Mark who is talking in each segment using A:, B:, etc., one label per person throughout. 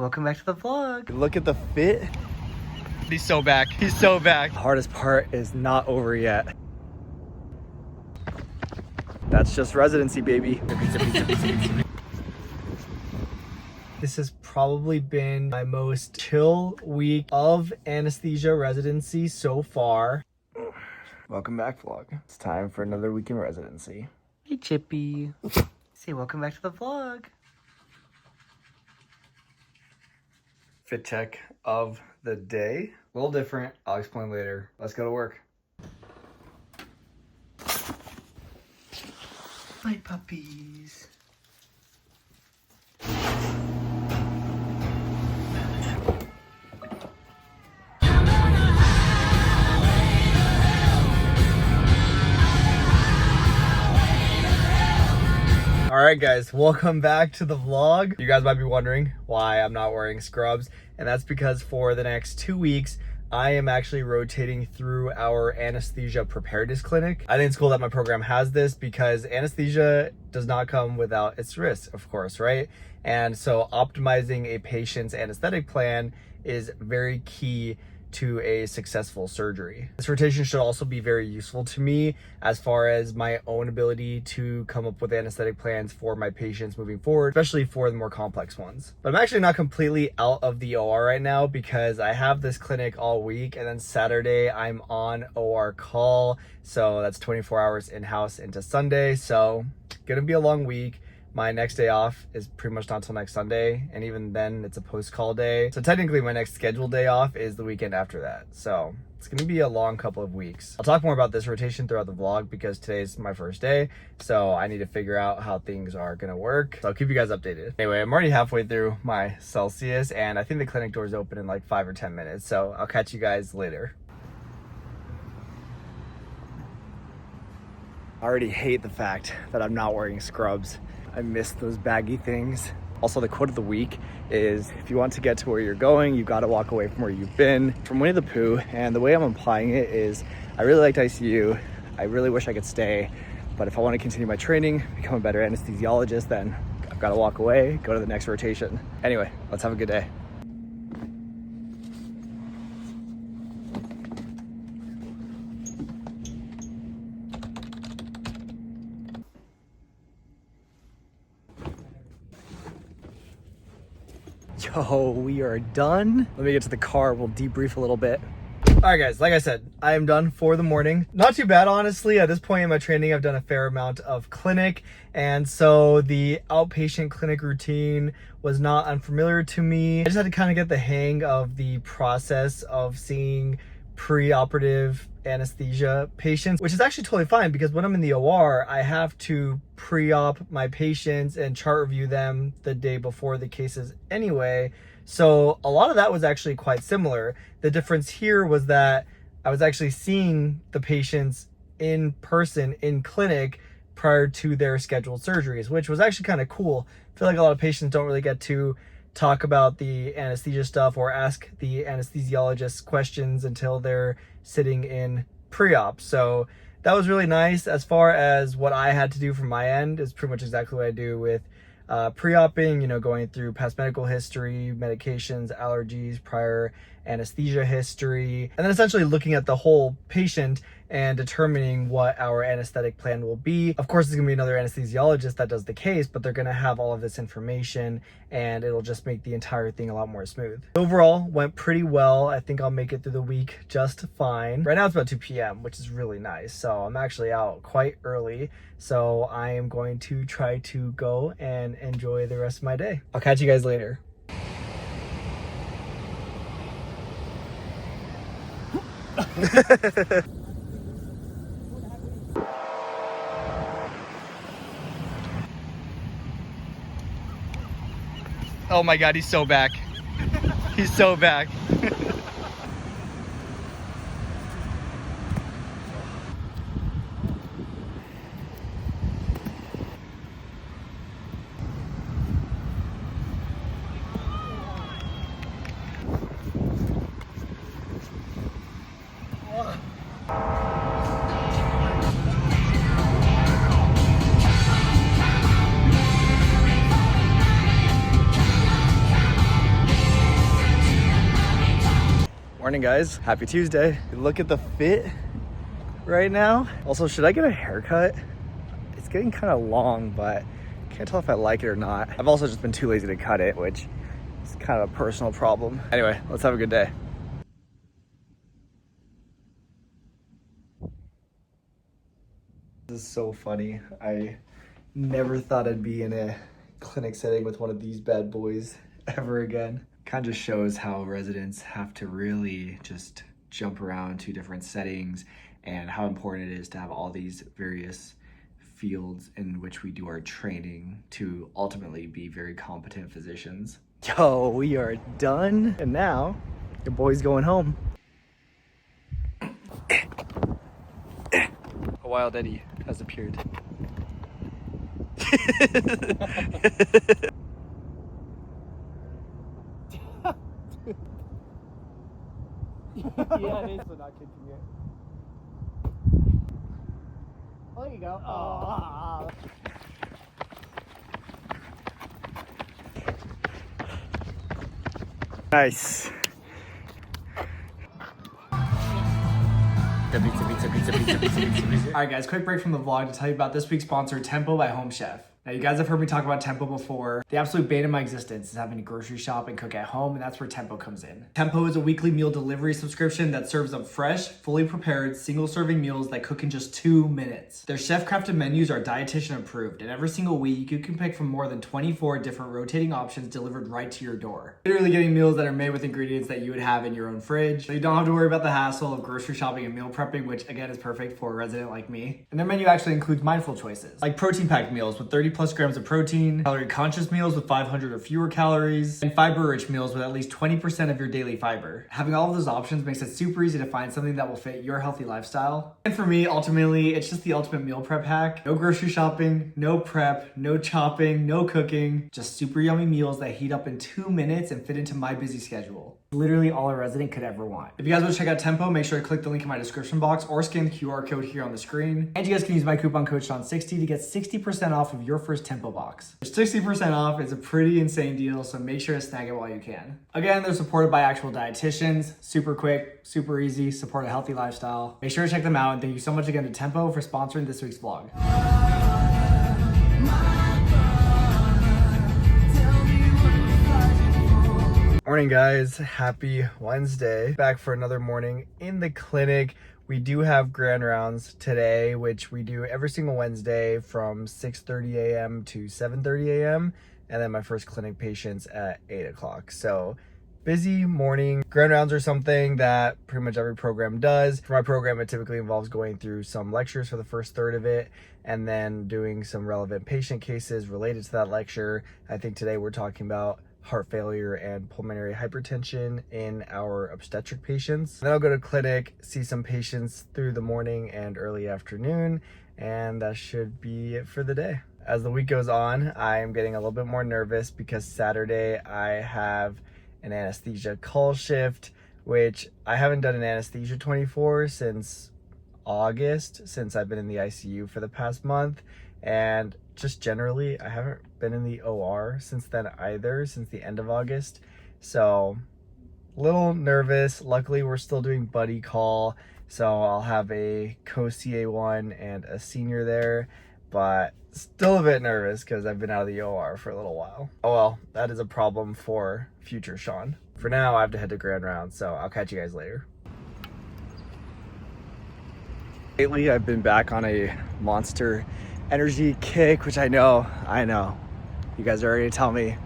A: Welcome back to the vlog.
B: Look at the fit. He's so back. He's so back.
A: The hardest part is not over yet.
B: That's just residency, baby.
A: This has probably been my most chill week of anesthesia residency so far.
B: Welcome back, vlog. It's time for another week in residency.
A: Hey, Chippy. Say welcome back to the vlog.
B: Fit check of the day. A little different. I'll explain later. Let's go to work.
A: My puppies. Alright guys, welcome back to the vlog. You guys might be wondering why I'm not wearing scrubs, and that's because for the next 2 weeks, I am actually rotating through our Anesthesia Preparedness Clinic. I think it's cool that my program has this because anesthesia does not come without its risks, of course, right? And so optimizing a patient's anesthetic plan is very key to a successful surgery. This rotation should also be very useful to me as far as my own ability to come up with anesthetic plans for my patients moving forward, especially for the more complex ones. But I'm actually not completely out of the OR right now because I have this clinic all week, and then Saturday I'm on OR call. So that's 24 hours in-house into Sunday. So gonna be a long week. My next day off is pretty much not until next Sunday, and even then it's a post-call day. So technically my next scheduled day off is the weekend after that. So it's gonna be a long couple of weeks. I'll talk more about this rotation throughout the vlog because today's my first day, so I need to figure out how things are gonna work. So I'll keep you guys updated. Anyway, I'm already halfway through my Celsius, and I think the clinic doors open in like 5 or 10 minutes, so I'll catch you guys later. I already hate the fact that I'm not wearing scrubs. I miss those baggy things. Also, the quote of the week is, if you want to get to where you're going, you got to walk away from where you've been. From Winnie the Pooh, and the way I'm applying it is, I really liked ICU. I really wish I could stay, but if I want to continue my training, become a better anesthesiologist, then I've got to walk away, go to the next rotation. Anyway, let's have a good day. Yo, we are done. Let me get to the car. We'll debrief a little bit. All right, guys, like I said, I am done for the morning. Not too bad, honestly. At this point in my training, I've done a fair amount of clinic. And so the outpatient clinic routine was not unfamiliar to me. I just had to kind of get the hang of the process of seeing pre-operative anesthesia patients, which is actually totally fine because when I'm in the OR, I have to pre-op my patients and chart review them the day before the cases anyway. So a lot of that was actually quite similar. The difference here was that I was actually seeing the patients in person in clinic prior to their scheduled surgeries, which was actually kind of cool. I feel like a lot of patients don't really get to talk about the anesthesia stuff or ask the anesthesiologist questions until they're sitting in pre-op. So that was really nice. As far as what I had to do from my end is pretty much exactly what I do with pre-oping, you know, going through past medical history, medications, allergies, prior anesthesia history, and then essentially looking at the whole patient and determining what our anesthetic plan will be. Of course, there's gonna be another anesthesiologist that does the case, but they're gonna have all of this information and it'll just make the entire thing a lot more smooth. Overall, went pretty well. I think I'll make it through the week just fine. Right now it's about 2 p.m., which is really nice. So I'm actually out quite early. So I am going to try to go and enjoy the rest of my day. I'll catch you guys later.
B: Oh my God, he's so back. He's so back.
A: Morning, guys. Happy Tuesday. Look at the fit right now. Also, should I get a haircut? It's getting kind of long, but can't tell if I like it or not. I've also just been too lazy to cut it, which is kind of a personal problem. Anyway, let's have a good day. This is so funny. I never thought I'd be in a clinic setting with one of these bad boys ever again. Kind of shows how residents have to really just jump around to different settings and how important it is to have all these various fields in which we do our training to ultimately be very competent physicians. Yo, we are done. And now your boy's going home. A wild Eddie has appeared. Yeah, it is, but not kicking it. Oh, there you go. Oh. Nice. Alright guys, quick break from the vlog to tell you about this week's sponsor, Tempo by Home Chef. Now, you guys have heard me talk about Tempo before. The absolute bane of my existence is having to grocery shop and cook at home, and that's where Tempo comes in. Tempo is a weekly meal delivery subscription that serves up fresh, fully prepared, single-serving meals that cook in just 2 minutes. Their chef-crafted menus are dietitian approved, and every single week, you can pick from more than 24 different rotating options delivered right to your door. Literally getting meals that are made with ingredients that you would have in your own fridge, so you don't have to worry about the hassle of grocery shopping and meal prepping, which again is perfect for a resident like me. And their menu actually includes mindful choices, like protein-packed meals with 30+ grams of protein, calorie-conscious meals with 500 or fewer calories, and fiber-rich meals with at least 20% of your daily fiber. Having all of those options makes it super easy to find something that will fit your healthy lifestyle. And for me, ultimately, it's just the ultimate meal prep hack. No grocery shopping, no prep, no chopping, no cooking, just super yummy meals that heat up in 2 minutes and fit into my busy schedule. Literally all a resident could ever want. If you guys want to check out Tempo, make sure to click the link in my description box or scan the QR code here on the screen. And you guys can use my coupon code Sean60 to get 60% off of your first Tempo box. 60% off is a pretty insane deal, so make sure to snag it while you can. Again, they're supported by actual dietitians, super quick, super easy, support a healthy lifestyle. Make sure to check them out, and thank you so much again to Tempo for sponsoring this week's vlog. Morning, guys. Happy Wednesday. Back for another morning in the clinic. We do have grand rounds today, which we do every single Wednesday from 6:30 a.m. to 7:30 a.m. And then my first clinic patients at 8 o'clock. So busy morning. Grand rounds are something that pretty much every program does. For my program, it typically involves going through some lectures for the first third of it and then doing some relevant patient cases related to that lecture. I think today we're talking about heart failure and pulmonary hypertension in our obstetric patients. Then I'll go to clinic, see some patients through the morning and early afternoon, and that should be it for the day. As the week goes on, I'm getting a little bit more nervous because Saturday I have an anesthesia call shift, which I haven't done an anesthesia 24 since August, since I've been in the ICU for the past month. And just generally, I haven't been in the OR since then either, since the end of August. So, a little nervous. Luckily, we're still doing buddy call. So, I'll have a co-CA1 and a senior there. But still a bit nervous because I've been out of the OR for a little while. Oh well, that is a problem for future Sean. For now, I have to head to grand round. So, I'll catch you guys later. Lately, I've been back on a Monster Energy kick, which I know. You guys are already telling me,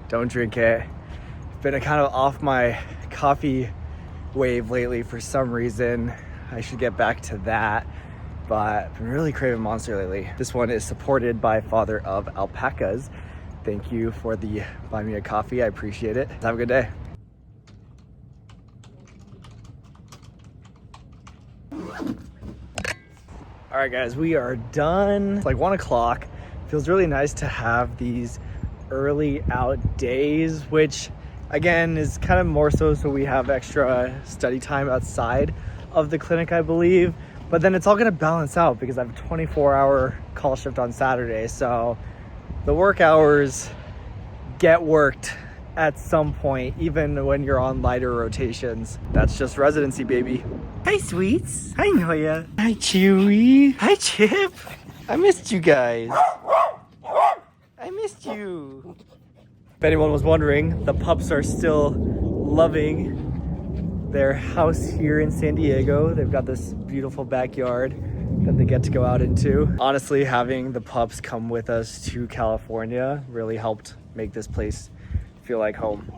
A: don't drink it. Been kind of off my coffee wave lately for some reason. I should get back to that, but I've been really craving Monster lately. This one is supported by Father of Alpacas. Thank you for the buy me a coffee. I appreciate it. Have a good day. All right, guys, we are done. It's like 1 o'clock. Feels really nice to have these early out days, which again is kind of more so we have extra study time outside of the clinic, I believe. But then it's all gonna balance out because I have a 24-hour call shift on Saturday. So the work hours get worked at some point, even when you're on lighter rotations. That's just residency, baby. Hi, sweets. Hi, Noya. Hi, Chewy. Hi, Chip. I missed you guys. I missed you. If anyone was wondering, the pups are still loving their house here in San Diego. They've got this beautiful backyard that they get to go out into. Honestly, having the pups come with us to California really helped make this place feel like home.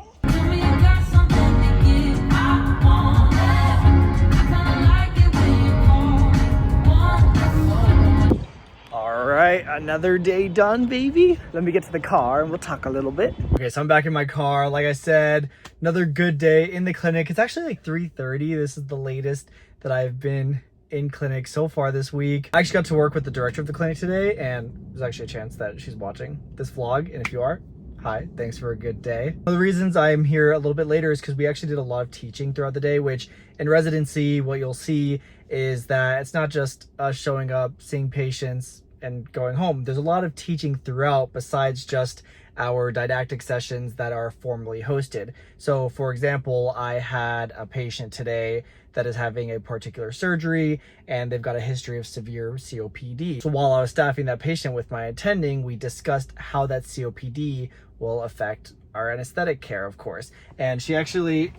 A: All right, another day done, baby. Let me get to the car and we'll talk a little bit. Okay, so I'm back in my car. Like I said, another good day in the clinic. It's actually like 3:30. This is the latest that I've been in clinic so far this week. I actually got to work with the director of the clinic today, and there's actually a chance that she's watching this vlog. And if you are, hi, thanks for a good day. One of the reasons I'm here a little bit later is because we actually did a lot of teaching throughout the day, which in residency, what you'll see is that it's not just us showing up, seeing patients, and going home. There's a lot of teaching throughout besides just our didactic sessions that are formally hosted. So for example, I had a patient today that is having a particular surgery and they've got a history of severe COPD. So while I was staffing that patient with my attending, we discussed how that COPD will affect our anesthetic care, of course. And she actually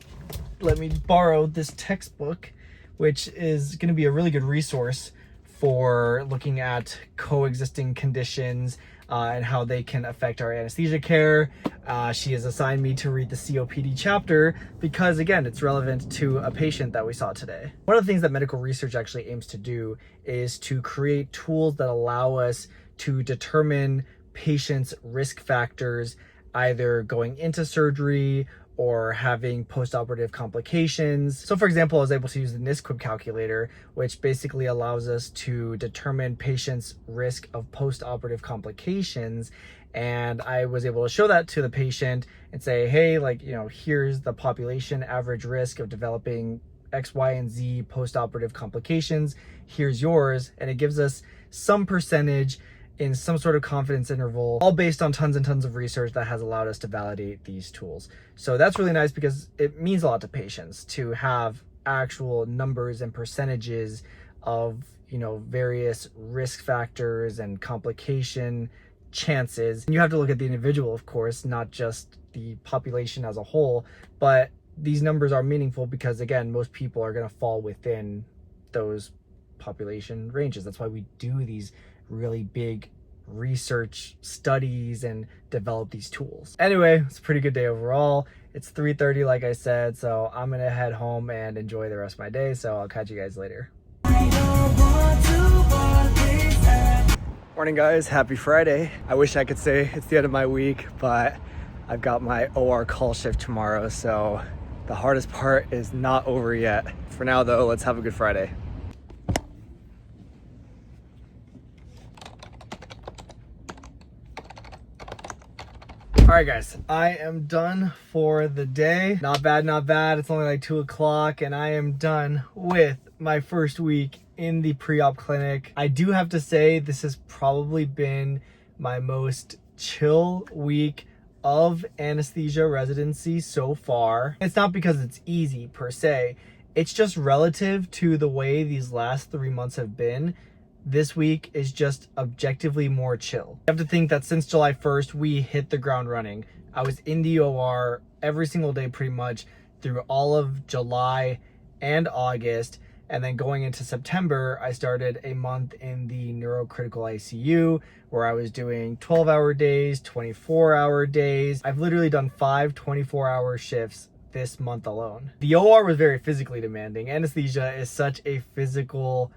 A: let me borrow this textbook, which is going to be a really good resource for looking at coexisting conditions and how they can affect our anesthesia care. She has assigned me to read the COPD chapter because, again, it's relevant to a patient that we saw today. One of the things that medical research actually aims to do is to create tools that allow us to determine patients' risk factors, either going into surgery or having post-operative complications. So for example, I was able to use the NISQIP calculator, which basically allows us to determine patients' risk of post-operative complications. And I was able to show that to the patient and say, hey, like, you know, here's the population average risk of developing X, Y, and Z post-operative complications. Here's yours. And it gives us some percentage in some sort of confidence interval, all based on tons and tons of research that has allowed us to validate these tools. So that's really nice because it means a lot to patients to have actual numbers and percentages of, you know, various risk factors and complication chances. And you have to look at the individual, of course, not just the population as a whole, but these numbers are meaningful because, again, most people are going to fall within those population ranges. That's why we do these really big research studies and develop these tools. Anyway, it's a pretty good day overall. It's 3:30, like I said, so I'm gonna head home and enjoy the rest of my day. So I'll catch you guys later. Morning, guys. Happy Friday. I wish I could say it's the end of my week, but I've got my OR call shift tomorrow, so the hardest part is not over yet. For now, though, let's have a good Friday. All right, guys, I am done for the day. Not bad, not bad. It's only like 2 o'clock and I am done with my first week in the pre-op clinic. I do have to say this has probably been my most chill week of anesthesia residency so far. It's not because it's easy per se. It's just relative to the way these last 3 months have been. This week is just objectively more chill. You have to think that since July 1st, we hit the ground running. I was in the OR every single day pretty much through all of July and August. And then going into September, I started a month in the neurocritical ICU where I was doing 12-hour days, 24-hour days. I've literally done 5 24-hour shifts this month alone. The OR was very physically demanding. Anesthesia is such a physical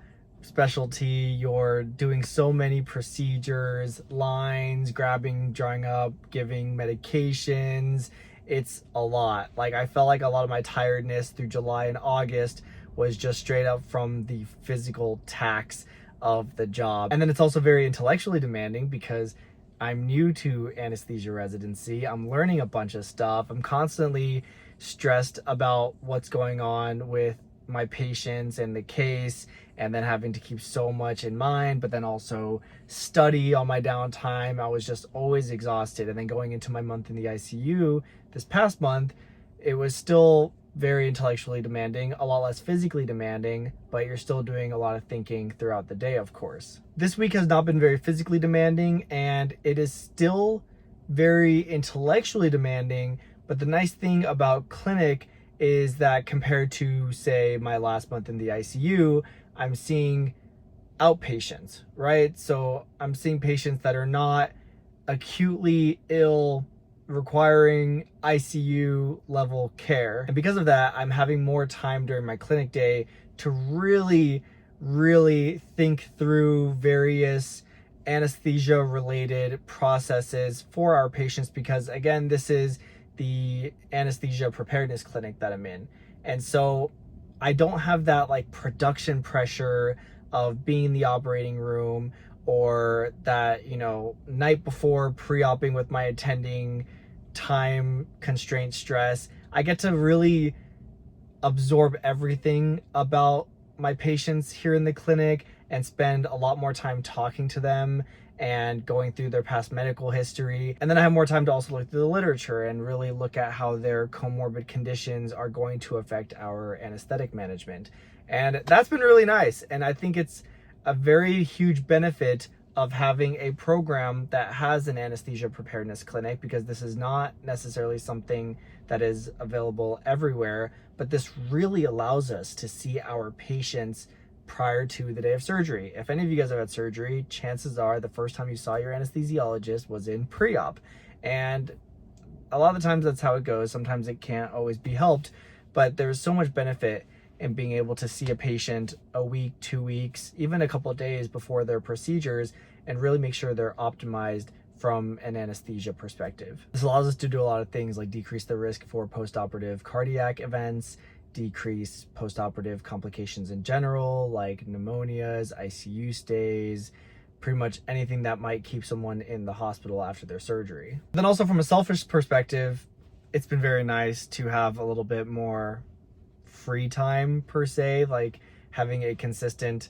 A: specialty. You're doing so many procedures, lines, grabbing, drawing up, giving medications. It's a lot. Like, I felt like a lot of my tiredness through July and August was just straight up from the physical tax of the job. And then it's also very intellectually demanding because I'm new to anesthesia residency. I'm learning a bunch of stuff. I'm constantly stressed about what's going on with my patients and the case, and then having to keep so much in mind, but then also study on my downtime. I was just always exhausted. And then going into my month in the ICU this past month, it was still very intellectually demanding, a lot less physically demanding, but you're still doing a lot of thinking throughout the day, of course. This week has not been very physically demanding, and it is still very intellectually demanding. But the nice thing about clinic is that compared to, say, my last month in the ICU, I'm seeing outpatients, right? So I'm seeing patients that are not acutely ill, requiring ICU level care. And because of that, I'm having more time during my clinic day to really think through various anesthesia related processes for our patients, because again, this is the Anesthesia Preparedness Clinic that I'm in. And so I don't have that like production pressure of being in the operating room, or that, you know, night before pre-oping with my attending time constraint stress. I get to really absorb everything about my patients here in the clinic and spend a lot more time talking to them and going through their past medical history. And then I have more time to also look through the literature and really look at how their comorbid conditions are going to affect our anesthetic management. And that's been really nice. And I think it's a very huge benefit of having a program that has an anesthesia preparedness clinic, because this is not necessarily something that is available everywhere, but this really allows us to see our patients prior to the day of surgery. If any of you guys have had surgery, chances are the first time you saw your anesthesiologist was in pre-op. And a lot of the times that's how it goes. Sometimes it can't always be helped, but there's so much benefit in being able to see a patient a week, 2 weeks, even a couple of days before their procedures, and really make sure they're optimized from an anesthesia perspective. This allows us to do a lot of things like decrease the risk for post-operative cardiac events, decrease post-operative complications in general, like pneumonias, ICU stays, pretty much anything that might keep someone in the hospital after their surgery. Then also from a selfish perspective, it's been very nice to have a little bit more free time per se, like having a consistent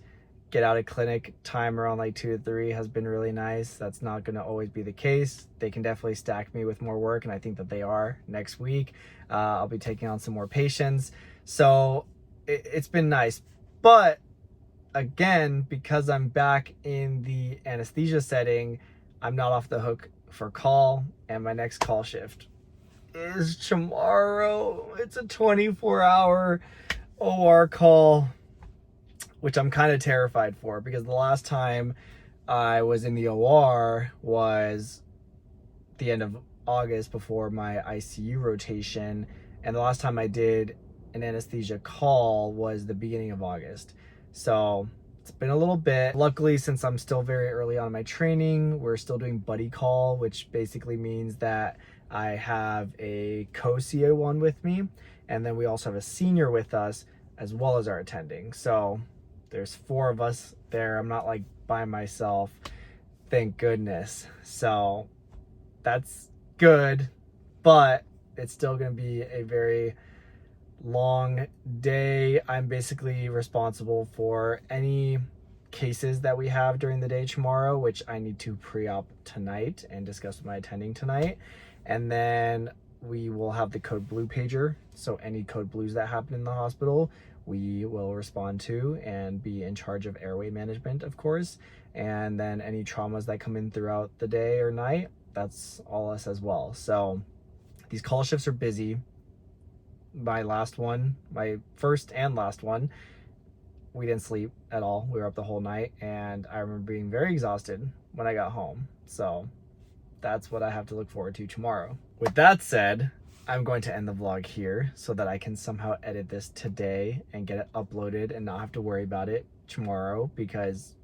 A: get out of clinic time around like 2 to 3 has been really nice. That's not going to always be the case. They can definitely stack me with more work, and I think that they are next week. I'll be taking on some more patients. So it's been nice. But again, because I'm back in the anesthesia setting, I'm not off the hook for call, and my next call shift is tomorrow. It's a 24-hour OR call, which I'm kind of terrified for, because the last time I was in the OR was the end of August before my ICU rotation, and the last time I did an anesthesia call was the beginning of August. So it's been a little bit. Luckily, since I'm still very early on in my training, we're still doing buddy call, which basically means that I have a co-CA1 with me, and then we also have a senior with us as well as our attending. So there's 4 of us there. I'm not like by myself, thank goodness. So that's good, but it's still going to be a very long day. I'm basically responsible for any cases that we have during the day tomorrow, which I need to pre-op tonight and discuss with my attending tonight. And then we will have the code blue pager. So any code blues that happen in the hospital, we will respond to and be in charge of airway management, of course. And then any traumas that come in throughout the day or night, that's all us as well. So these call shifts are busy. My last one, my first and last one, we didn't sleep at all. We were up the whole night, and I remember being very exhausted when I got home. So that's what I have to look forward to tomorrow. With that said, I'm going to end the vlog here so that I can somehow edit this today and get it uploaded and not have to worry about it tomorrow, because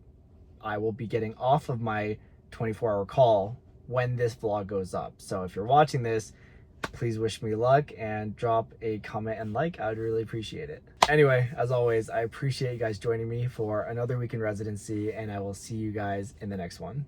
A: I will be getting off of my 24-hour call when this vlog goes up. So if you're watching this, please wish me luck and drop a comment and like. I would really appreciate it. Anyway, as always, I appreciate you guys joining me for another week in residency, and I will see you guys in the next one.